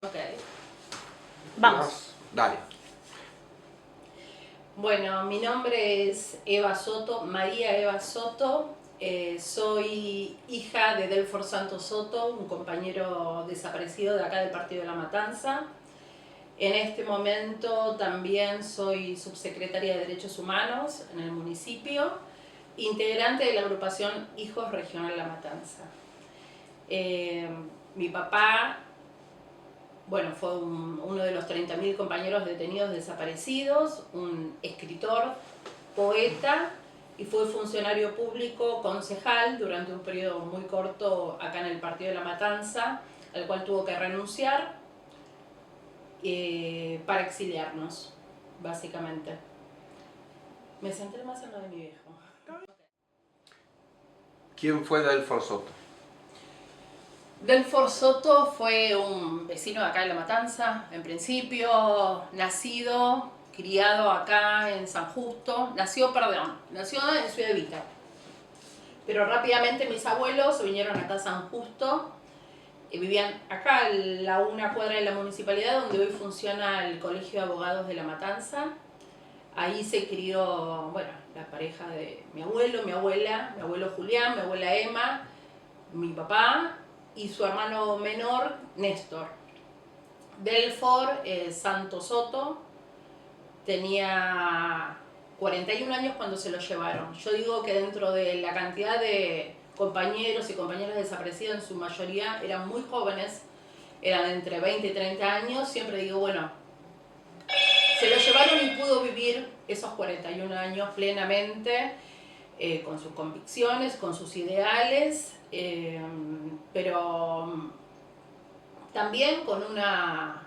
Ok, Vamos. Dale. bueno, mi nombre es Eva Soto, María Eva Soto. Soy hija de Delfor Santos Soto, un compañero desaparecido de acá del Partido de la Matanza. En este momento también soy subsecretaria de Derechos Humanos en el municipio, integrante de la agrupación Hijos Regional La Matanza. Mi papá, bueno, fue uno de los 30.000 compañeros detenidos desaparecidos, un escritor, poeta, y fue funcionario público concejal durante un periodo muy corto acá en el Partido de la Matanza, al cual tuvo que renunciar para exiliarnos, básicamente. Me centré más en lo de mi viejo. ¿Quién fue Delfor Soto? Delfor Soto fue un vecino de acá de La Matanza, en principio nacido, criado acá en San Justo, nació en Ciudad Evita. Pero rápidamente mis abuelos se vinieron acá a San Justo y vivían acá a una cuadra de la municipalidad donde hoy funciona el Colegio de Abogados de La Matanza. Ahí se crió, bueno, la pareja de mi abuelo, mi abuela, mi abuelo Julián, mi abuela Emma, mi papá y su hermano menor, Néstor. Delfor Santos Soto tenía 41 años cuando se lo llevaron. Yo digo que dentro de la cantidad de compañeros y compañeras desaparecidos, en su mayoría eran muy jóvenes, eran entre 20 y 30 años, siempre digo, bueno, se lo llevaron y pudo vivir esos 41 años plenamente, con sus convicciones, con sus ideales, pero también con una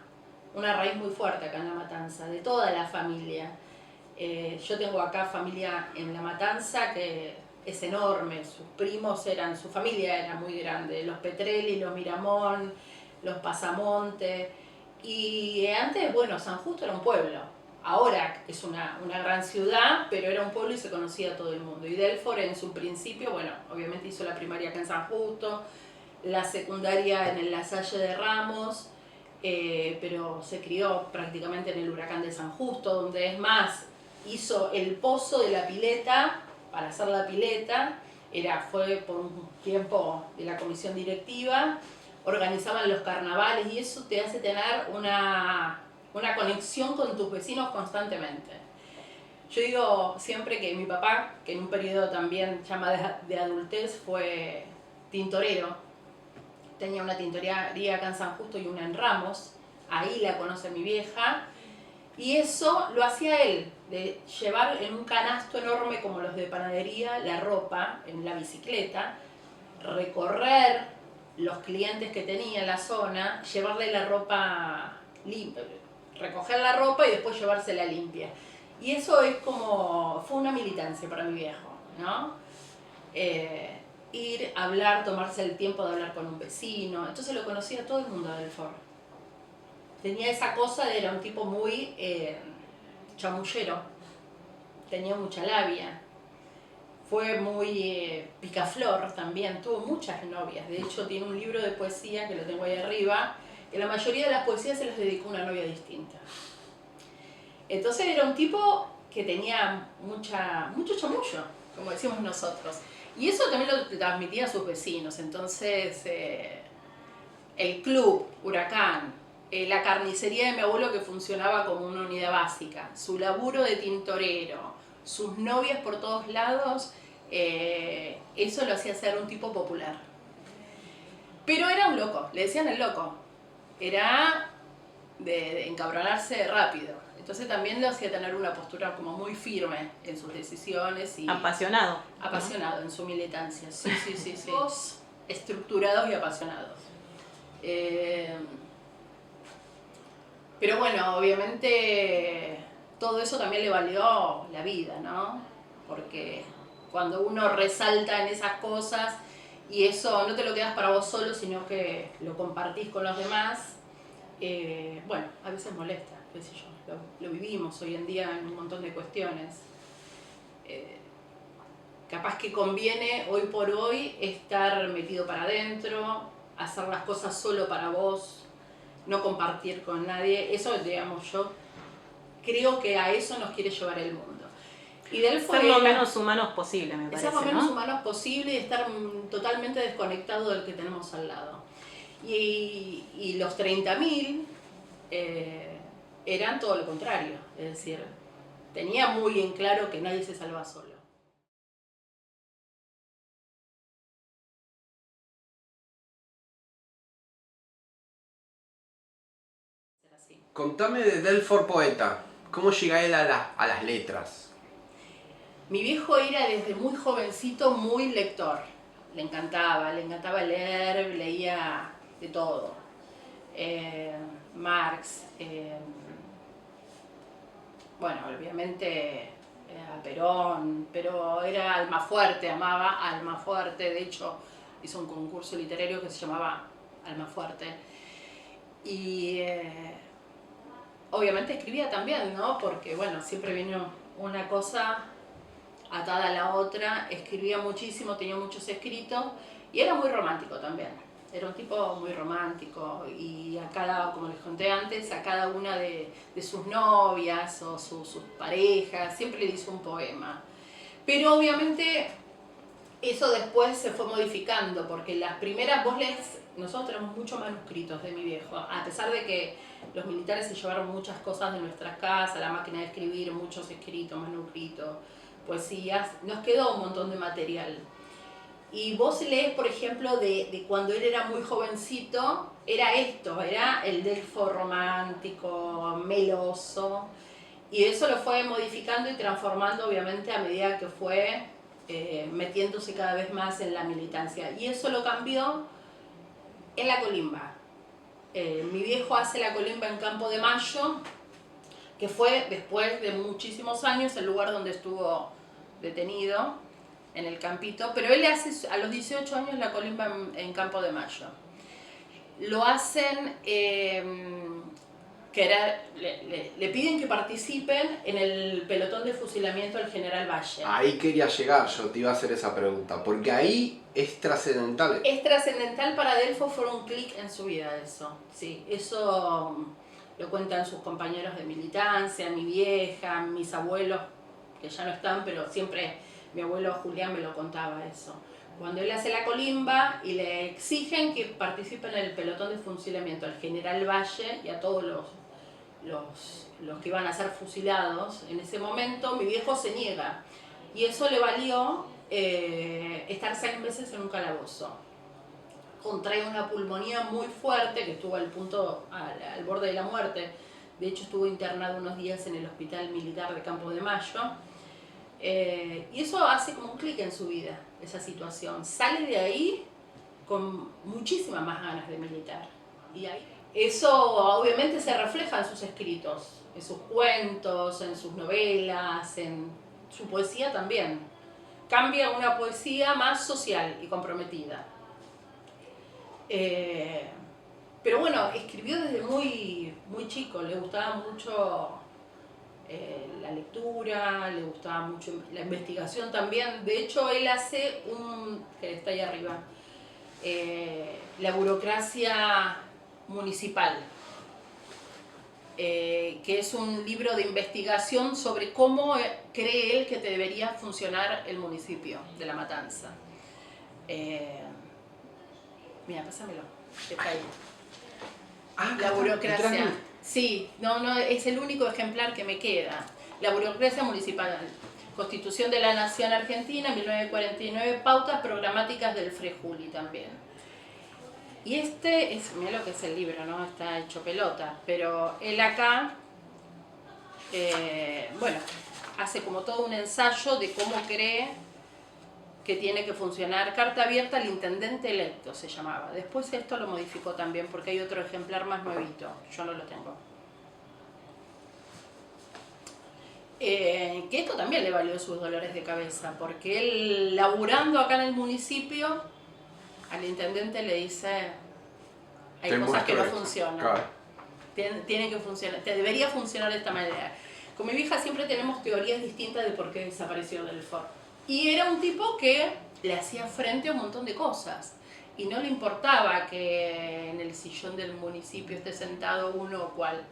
raíz muy fuerte acá en La Matanza, de toda la familia. Yo tengo acá familia en La Matanza que es enorme, sus primos eran, su familia era muy grande, los Petrelli, los Miramón, los Pasamonte, y antes, bueno, San Justo era un pueblo, ahora es una gran ciudad, pero era un pueblo y se conocía a todo el mundo. Y Delfor en su principio, bueno, obviamente hizo la primaria acá en San Justo, la secundaria en el La Salle de Ramos, pero se crió prácticamente en el Huracán de San Justo, donde es más, hizo el pozo de la pileta para hacer la pileta, fue por un tiempo de la comisión directiva, organizaban los carnavales y eso te hace tener una conexión con tus vecinos constantemente. Yo digo siempre que mi papá, que en un periodo también llama de adultez, fue tintorero, tenía una tintorería acá en San Justo y una en Ramos, ahí la conoce mi vieja, y eso lo hacía él, de llevar en un canasto enorme como los de panadería la ropa en la bicicleta, recorrer los clientes que tenía en la zona, llevarle la ropa limpia, recoger la ropa y después llevársela limpia. Y eso es como, fue una militancia para mi viejo, ¿no? Ir, hablar, tomarse el tiempo de hablar con un vecino, entonces lo conocía todo el mundo a Delfor. Tenía esa cosa era un tipo muy chamullero, tenía mucha labia, fue muy picaflor también, tuvo muchas novias, de hecho tiene un libro de poesía que lo tengo ahí arriba, que la mayoría de las poesías se las dedicó a una novia distinta. Entonces era un tipo que tenía mucho chamullo, como decimos nosotros, y eso también lo transmitía a sus vecinos. Entonces el club, Huracán, la carnicería de mi abuelo que funcionaba como una unidad básica, su laburo de tintorero, sus novias por todos lados, eso lo hacía ser un tipo popular. Pero era un loco, le decían el loco, era de encabronarse rápido. Entonces también lo hacía tener una postura como muy firme en sus decisiones y Apasionado. apasionado, ¿no? En su militancia. Sí. Estructurados y apasionados. Pero bueno, obviamente todo eso también le valió la vida, ¿no? Porque cuando uno resalta en esas cosas y eso no te lo quedas para vos solo, sino que lo compartís con los demás, bueno, a veces molesta, qué sé yo, lo vivimos hoy en día en un montón de cuestiones. Capaz que conviene hoy por hoy estar metido para adentro, hacer las cosas solo para vos no compartir con nadie. Eso, digamos, yo creo que a eso nos quiere llevar el mundo. Y Delfo ser lo menos humanos posible, me parece, ser lo menos ¿no? humanos posible y estar totalmente desconectado del que tenemos al lado. Y los 30.000 eran todo lo contrario, es decir, tenía muy en claro que nadie se salva solo. Contame de Delfo poeta. ¿Cómo llega él a las letras? Mi viejo era desde muy jovencito muy lector. Le encantaba leer, leía de todo. Marx, bueno, obviamente a Perón, pero era Almafuerte, amaba a Almafuerte. De hecho, hizo un concurso literario que se llamaba Almafuerte. Y obviamente escribía también, ¿no? Porque, bueno, siempre vino una cosa atada a la otra. Escribía muchísimo, tenía muchos escritos y era muy romántico también. Era un tipo muy romántico y a cada, como les conté antes, a cada una de sus novias o sus parejas siempre le hizo un poema. Pero obviamente eso después se fue modificando, porque las primeras, vos lees, nosotros tenemos muchos manuscritos de mi viejo, a pesar de que los militares se llevaron muchas cosas de nuestras casas, la máquina de escribir, muchos escritos, manuscritos, poesías, nos quedó un montón de material. Y vos lees, por ejemplo, de cuando él era muy jovencito, era esto, era el Delfo romántico, meloso, y eso lo fue modificando y transformando obviamente a medida que fue metiéndose cada vez más en la militancia. Y eso lo cambió en la colimba. Mi viejo hace la colimba en Campo de Mayo, que fue después de muchísimos años el lugar donde estuvo detenido, en el campito, pero él hace a los 18 años la colimba en Campo de Mayo. Lo hacen, le piden que participen en el pelotón de fusilamiento del general Valle. Ahí quería llegar, yo te iba a hacer esa pregunta, porque ahí es trascendental. Es trascendental para Delfo, fue un clic en su vida eso, sí, eso lo cuentan sus compañeros de militancia, mi vieja, mis abuelos, que ya no están, pero siempre mi abuelo Julián me lo contaba eso. Cuando él hace la colimba y le exigen que participe en el pelotón de fusilamiento al general Valle y a todos los que iban a ser fusilados, en ese momento mi viejo se niega. Y eso le valió estar 6 meses en un calabozo. Contrae una pulmonía muy fuerte que estuvo al borde de la muerte. De hecho estuvo internado unos días en el hospital militar de Campo de Mayo. Y eso hace como un clic en su vida, esa situación. Sale de ahí con muchísimas más ganas de militar. Y ahí, eso obviamente se refleja en sus escritos, en sus cuentos, en sus novelas, en su poesía también. Cambia a una poesía más social y comprometida. Pero bueno, escribió desde muy, muy chico, le gustaba mucho la lectura, le gustaba mucho la investigación también. De hecho, él hace que está ahí arriba, la burocracia municipal, que es un libro de investigación sobre cómo cree él que debería funcionar el municipio de La Matanza. Mira, pásamelo, está ahí. La burocracia. Sí, no, es el único ejemplar que me queda. La burocracia municipal. Constitución de la Nación Argentina, 1949, pautas programáticas del Frejuli también. Y mira lo que es el libro, ¿no? Está hecho pelota, pero él acá, bueno, hace como todo un ensayo de cómo cree que tiene que funcionar. Carta abierta al intendente electo se llamaba. Después esto lo modificó también porque hay otro ejemplar más nuevito. Yo no lo tengo. Que esto también le valió sus dolores de cabeza, porque él, laburando acá en el municipio, al intendente le dice: hay cosas que no funcionan. Claro. Tiene que funcionar, debería funcionar de esta manera. Con mi vieja siempre tenemos teorías distintas de por qué desapareció Delfo. Y era un tipo que le hacía frente a un montón de cosas. y no le importaba que en el sillón del municipio esté sentado uno o cual.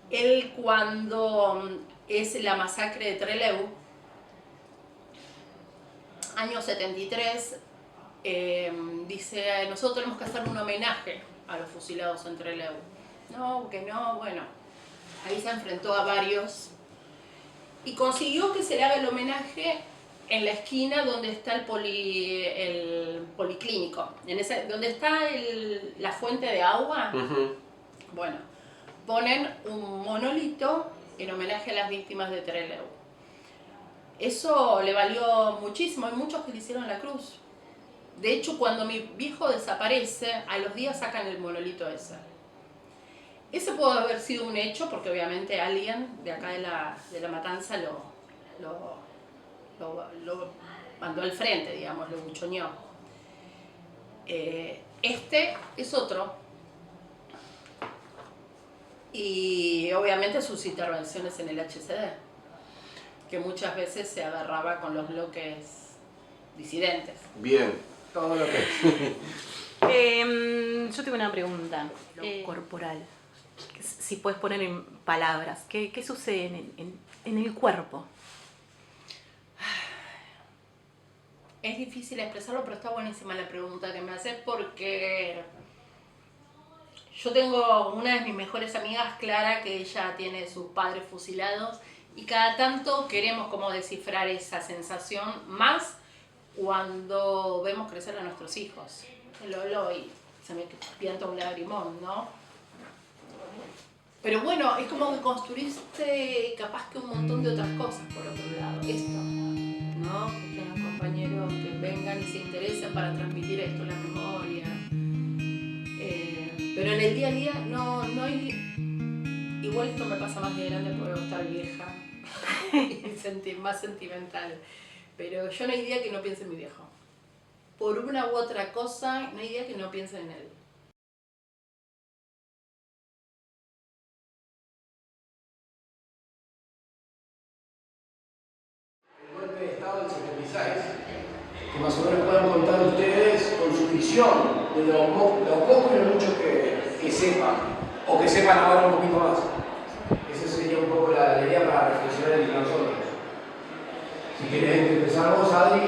Él, cuando es la masacre de Trelew, año 73, dice, nosotros tenemos que hacer un homenaje a los fusilados en Trelew. No, que no, bueno, ahí se enfrentó a varios y consiguió que se le haga el homenaje en la esquina donde está el policlínico, donde está la fuente de agua. Bueno, ponen un monolito en homenaje a las víctimas de Trelew. Eso le valió muchísimo, hay muchos que le hicieron la cruz. De hecho, cuando mi viejo desaparece, a los días sacan el monolito ese. Ese pudo haber sido un hecho, porque obviamente alguien de acá de la Matanza lo mandó al frente, digamos, lo buchoneó. Este es otro. Y obviamente sus intervenciones en el HCD, que muchas veces se agarraba con los bloques disidentes. Bien, todo lo que es. Yo tengo una pregunta corporal. Si puedes poner en palabras, ¿qué sucede en el cuerpo? Es difícil expresarlo, pero está buenísima la pregunta que me haces, porque yo tengo una de mis mejores amigas, Clara, que ella tiene sus padres fusilados, y cada tanto queremos como descifrar esa sensación, más cuando vemos crecer a nuestros hijos. Lolo, y se me pianta un lagrimón, ¿no? Pero bueno, es como que construiste capaz que un montón de otras cosas por otro lado. Esto, ¿no? Que tengan compañeros que vengan y se interesen para transmitir esto, la memoria. Pero en el día a día no hay... Igual esto me pasa más de grande porque voy a estar vieja y más sentimental. Pero yo no hay día que no piense en mi viejo. Por una u otra cosa, no hay día que no piense en él. El golpe de Estado del 76, que más o menos puedan contar ustedes con su visión de lo poco y lo mucho que sepan, o que sepan ahora un poquito más. Esa sería un poco la idea para reflexionar entre nosotros. Si querés empezar vos, Adri.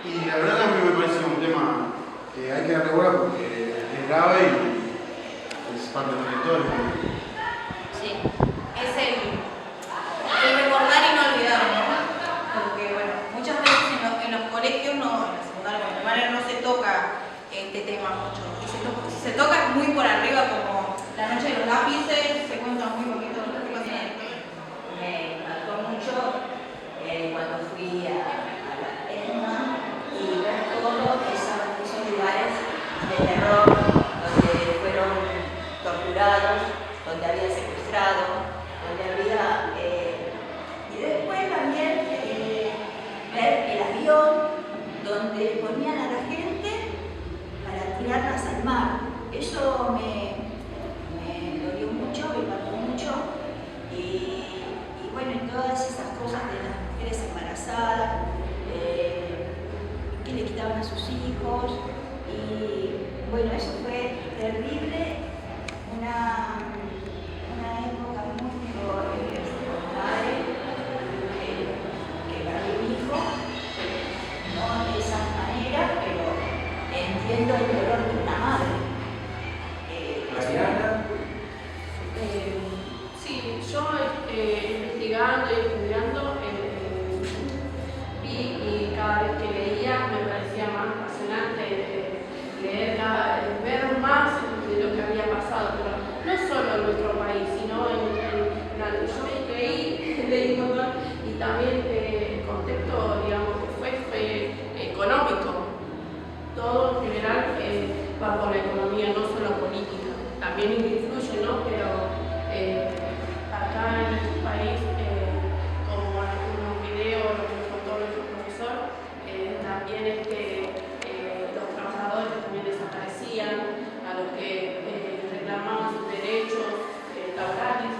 Y la verdad a mí me parece un tema que hay que darle bola porque es grave y es parte de la historia. Sí, es el recordar y no olvidar, ¿no? Porque bueno, muchas veces en los colegios, en la secundaria, en la primaria no se toca este tema mucho. Y si se toca muy por arriba, como la noche de los lápices, se cuenta muy poquito de lo que pasa. Me marcó mucho cuando fui a la ESMA y ver todos esos lugares de terror donde fueron torturados, donde habían secuestrado, donde había... y después también ver el avión donde ponían a la gente para tirarlas al mar. Eso me dolió mucho, me impactó mucho. Y bueno, y todas esas cosas de las mujeres embarazadas, que le quitaban a sus hijos, y bueno, eso fue terrible, una época muy padre, que perdió un hijo, no de esa manera, pero entiendo el dolor de una madre. Mariana. Sí, yo investigando y estudiando vi, y cada vez que leía me parecía más apasionante leerla, ver más de lo que había pasado, pero no solo en nuestro país, sino yo leí un montón, y también el contexto, digamos, que fue económico. Todo en general va por la economía, no solo política. También influye, ¿no? Pero acá en nuestro país, como en algunos videos, lo que nos contó nuestro profesor, también los trabajadores también desaparecían, a los que reclamaban sus derechos laborales,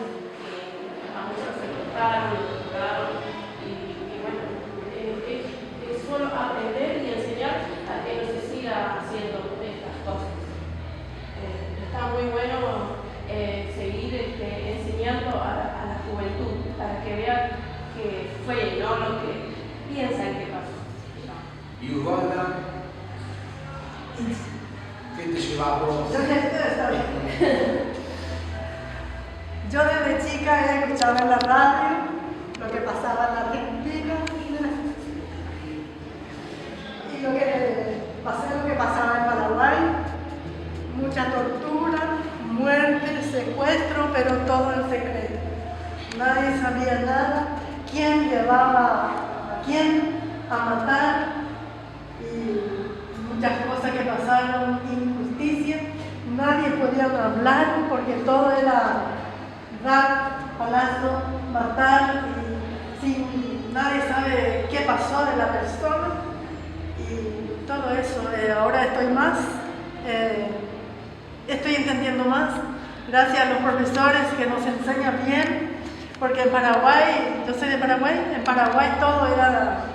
a muchos se cortaron, los torturaron, y bueno, es solo aprender y enseñar a que no se siga piensan que pasó. ¿Y Urbana? ¿Qué te llevamos? Yo desde chica he escuchado en la radio lo que pasaba en la Argentina y lo que pasaba en Paraguay, mucha tortura, muerte, secuestro, pero todo en secreto. Nadie sabía nada, quién llevaba a quién a matar y muchas cosas que pasaron, injusticia. Nadie podía hablar porque todo era dar, palazo, matar y nadie sabe qué pasó de la persona y todo eso. Ahora estoy entendiendo más gracias a los profesores que nos enseñan bien, porque en Paraguay, yo soy de Paraguay, en Paraguay todo era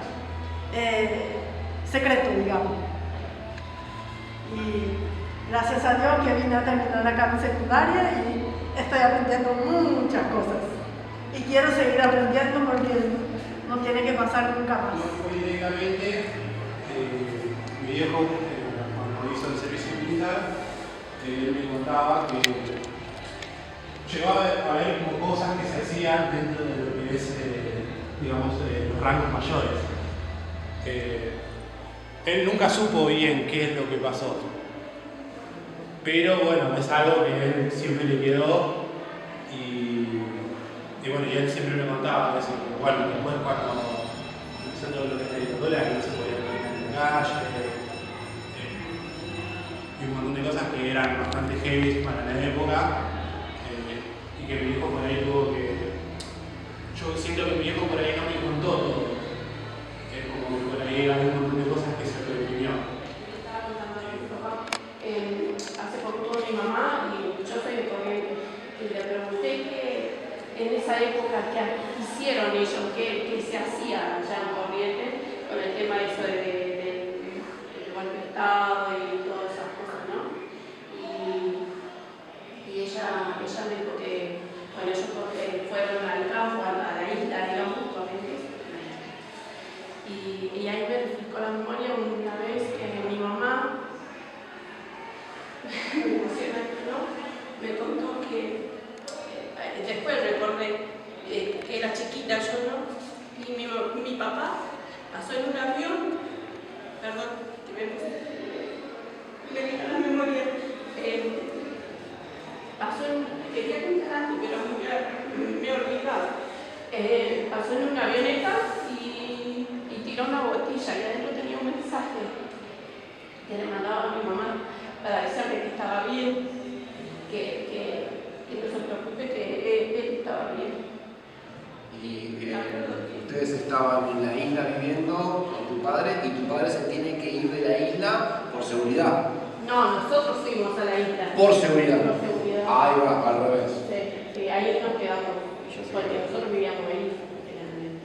secreto, digamos. Y gracias a Dios que vine a terminar acá mi secundaria y estoy aprendiendo muchas cosas. Y quiero seguir aprendiendo porque no tiene que pasar nunca más. No fue directamente, mi viejo, cuando hizo el servicio militar, él me contaba que llegaba a ver como cosas que se hacían dentro de lo que es, digamos, los rangos mayores. Él nunca supo bien qué es lo que pasó, pero bueno, es algo que a él siempre le quedó y bueno, y él siempre me contaba eso. Bueno, después cuando empezó todo lo que es la dictadura, que no se podía caminar en la calle, y un montón de cosas que eran bastante heavy para la época, y que mi viejo por ahí tuvo que... Yo siento que mi viejo por ahí no me contó todo, como que por ahí hay un montón de cosas que se reprimió. Hace poco con mi mamá y yo soy de Corrientes y le pregunté que en esa época qué hicieron ellos, qué se hacía allá en Corrientes con el tema eso del golpe de Estado y todas esas cosas, ¿no? Y ella me dijo que, bueno, ellos fueron al campo, a la isla, digamos, Corrientes. Y ahí me refrescó la memoria una vez que mi mamá me contó que después recordé que era chiquita yo, ¿no? Y mi papá pasó en un avión, perdón, que me vino a la memoria, quería contar algo, pero me he olvidado. Pasó en una avioneta y tiró una botella y adentro tenía un mensaje que le mandaba a mi mamá para decirle que estaba bien, que no se preocupe, que él estaba bien. Y ustedes estaban en la isla viviendo con tu padre y tu padre se tiene que ir de la isla por seguridad. No, nosotros fuimos a la isla. Por seguridad. Por seguridad. Ahí va, al revés. Sí, ahí nos quedamos. Porque nosotros vivíamos ahí, generalmente.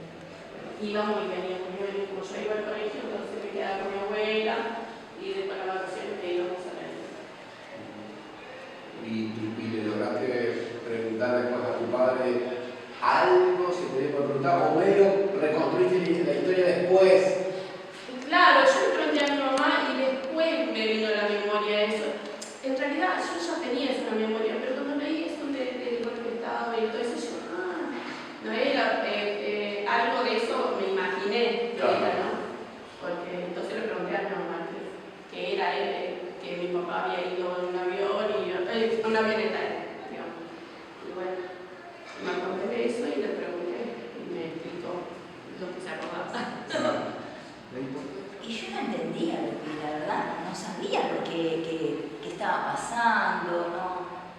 Íbamos y veníamos. Como yo iba al colegio, entonces me quedaba con mi abuela y después de las vacaciones me íbamos a la isla. Y le lograste preguntar después a tu padre algo, si te dio por preguntar, o medio reconstruiste la historia después. Claro, yo le pregunté a mi mamá y después me vino a la memoria eso. En realidad yo ya tenía eso en la memoria, pero cuando leí eso del golpe de Estado y todo eso, yo, no era algo de eso, me imaginé que era, ¿no? Porque entonces le pregunté a mi mamá que era que mi papá había ido en un avión y una avioneta, digamos. Y bueno, me acordé de eso y le pregunté y me explicó lo que se acordaba. Y yo no entendía lo que, la verdad, no sabía lo que estaba pasando,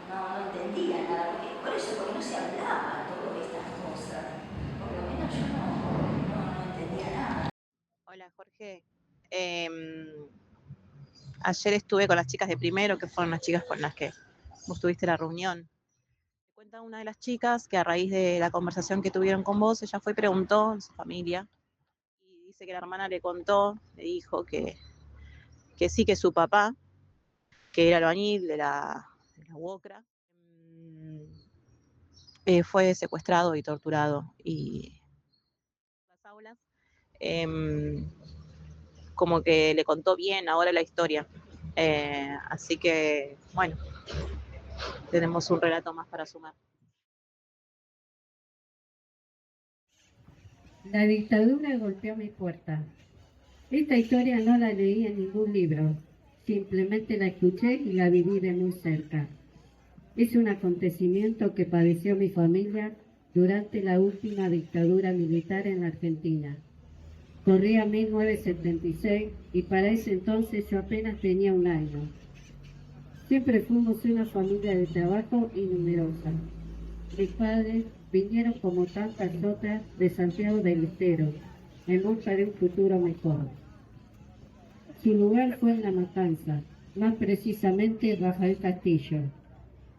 no entendía nada, porque no se hablaba todas estas cosas, por lo menos yo no entendía nada. Hola Jorge, ayer estuve con las chicas de primero, que fueron las chicas con las que vos tuviste la reunión. Me cuenta una de las chicas que a raíz de la conversación que tuvieron con vos, ella fue y preguntó en su familia, y dice que la hermana le contó, le dijo que sí, que su papá, que era albañil de la UOCRA, fue secuestrado y torturado y las aulas como que le contó bien ahora la historia. Así que, bueno, tenemos un relato más para sumar. La dictadura golpeó mi puerta. Esta historia no la leí en ningún libro, simplemente la escuché y la viví de muy cerca. Es un acontecimiento que padeció mi familia durante la última dictadura militar en la Argentina. Corría 1976 y para ese entonces yo apenas tenía 1 año. Siempre fuimos una familia de trabajo y numerosa. Mis padres vinieron como tantas otras de Santiago del Estero, en busca de un futuro mejor. Su lugar fue en La Matanza, más precisamente Rafael Castillo.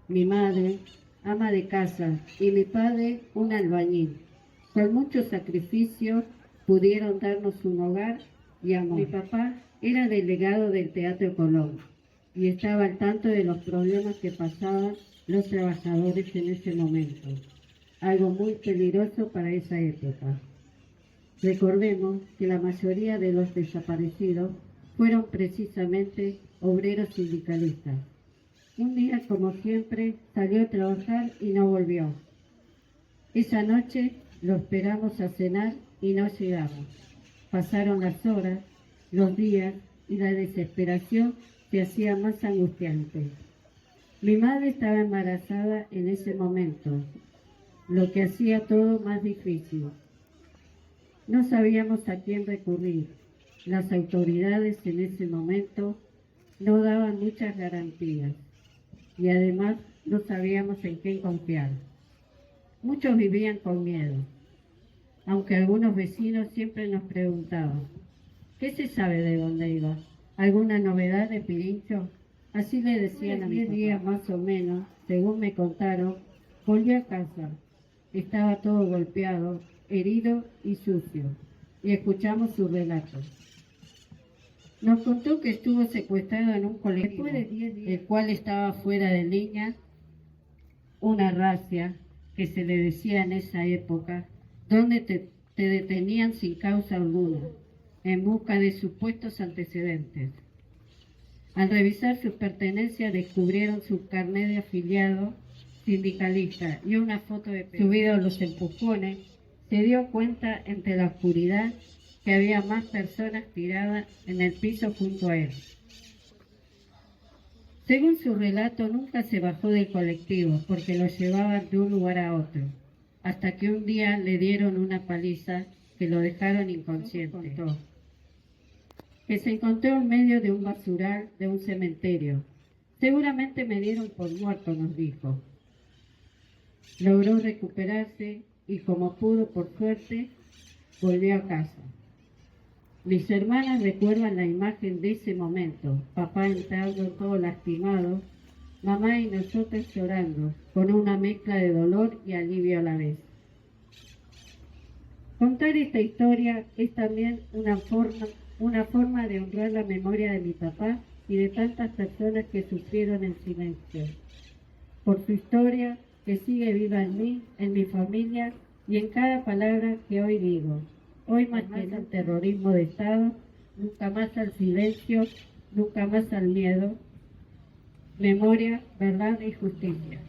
Mi madre, ama de casa, y mi padre, un albañil. Con mucho sacrificio pudieron darnos un hogar y amor. Mi papá era delegado del Teatro Colón y estaba al tanto de los problemas que pasaban los trabajadores en ese momento. Algo muy peligroso para esa época. Recordemos que la mayoría de los desaparecidos fueron precisamente obreros sindicalistas. Un día, como siempre, salió a trabajar y no volvió. Esa noche lo esperamos a cenar y no llegamos. Pasaron las horas, los días y la desesperación se hacía más angustiante. Mi madre estaba embarazada en ese momento, lo que hacía todo más difícil. No sabíamos a quién recurrir. Las autoridades en ese momento no daban muchas garantías y además no sabíamos en quién confiar. Muchos vivían con miedo, aunque algunos vecinos siempre nos preguntaban, ¿qué se sabe de dónde iba? ¿Alguna novedad de Pirincho? Así le decían a mi papá. 10 días más o menos, según me contaron, volvió a casa. Estaba todo golpeado, herido y sucio, y escuchamos su relato. Nos contó que estuvo secuestrado en un colectivo, después de 10 días, el cual estaba fuera de línea, una racia que se le decía en esa época, donde te detenían sin causa alguna, en busca de supuestos antecedentes. Al revisar sus pertenencias descubrieron su carnet de afiliado sindicalista y una foto de subido a los empujones. Se dio cuenta entre la oscuridad que había más personas tiradas en el piso junto a él. Según su relato, nunca se bajó del colectivo porque lo llevaban de un lugar a otro, hasta que un día le dieron una paliza que lo dejaron inconsciente. Que se encontró en medio de un basural de un cementerio. Seguramente me dieron por muerto, nos dijo. Logró recuperarse y como pudo, por suerte, volvió a casa. Mis hermanas recuerdan la imagen de ese momento, papá entrando todo lastimado, mamá y nosotros llorando, con una mezcla de dolor y alivio a la vez. Contar esta historia es también una forma de honrar la memoria de mi papá y de tantas personas que sufrieron en silencio. Por su historia, que sigue viva en mí, en mi familia y en cada palabra que hoy digo. Hoy más que el terrorismo de Estado, nunca más al silencio, nunca más al miedo. Memoria, verdad y justicia.